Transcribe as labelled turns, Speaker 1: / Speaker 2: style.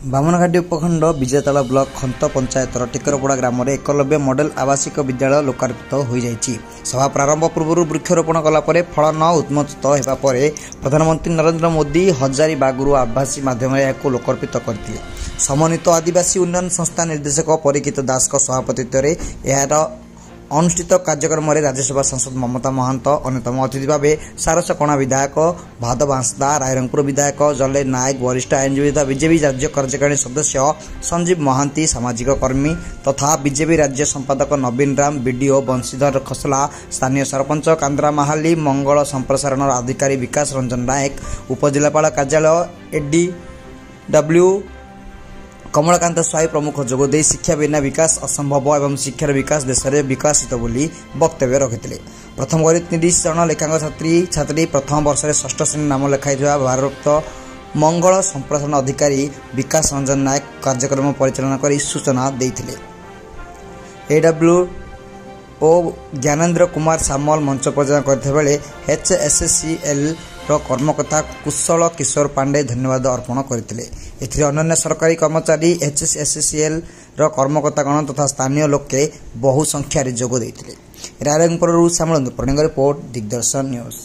Speaker 1: बामनघाटी उपखंड विजेताला ब्लॉक खंत पंचायतर टिकरपड़ा ग्राम में एकलव्य मॉडल आवासिक विद्यालय लोकार्पित हो जाइछि। सभा प्रारंभ पूर्व वृक्षरोपण कलापर फल न उन्मोचित होगा प्रधानमंत्री नरेंद्र मोदी हजारीबागुरु आवासी माध्यम यह लोकार्पित करते। समन्वित आदिवासी उन्नयन संस्था निर्देशक परीक्षित दास सभापतित्व यार अनुष्ठित कार्यक्रम में राज्यसभा सांसद ममता महांत अन्यतम अतिथि भाव सारसकणा विधायक भाद बांसदा रायरंगपुर विधायक जले नायक वरिष्ठ आईनजीवी तथा बीजेपी राज्य कार्यकारिणी सदस्य संजीव महांती सामाजिक कर्मी तथा बीजेपी राज्य संपादक नवीन राम बीडीओ बंशीधर खसला स्थानीय सरपंच कांद्रा महाली मंगल संप्रसारण अधिकारी विकास रंजन नायक उपजिलापाल कार्यालय एडीडब्ल्यू कमलकांत स्वाई प्रमुख जोगदे शिक्षा बिना विकास असंभव एवं शिक्षार विकास देश में विकसित बोली वक्तव्य रखिते। प्रथम करी 30 जन लेखांक छात्री छात्री प्रथम वर्ष में षष्ठ श्रेणी नाम लिखाई भारत मंगल संप्रसारण अधिकारी विकास रंजन नायक कार्यक्रम परिचालन कर सूचना देते। एडब्ल्यू ओ ज्ञानेन्द्र कुमार सामल मंच प्रदान करते HSCL कर्मकर्ता कुशल किशोर पांडे धन्यवाद अर्पण करते। अन्य सरकारी कर्मचारी HSCL कर्मकर्तागण तथा स्थानीय लोके बहु संख्यार जोग देते। रायरंगपुर श्यामल रिपोर्ट दिग्दर्शन न्यूज।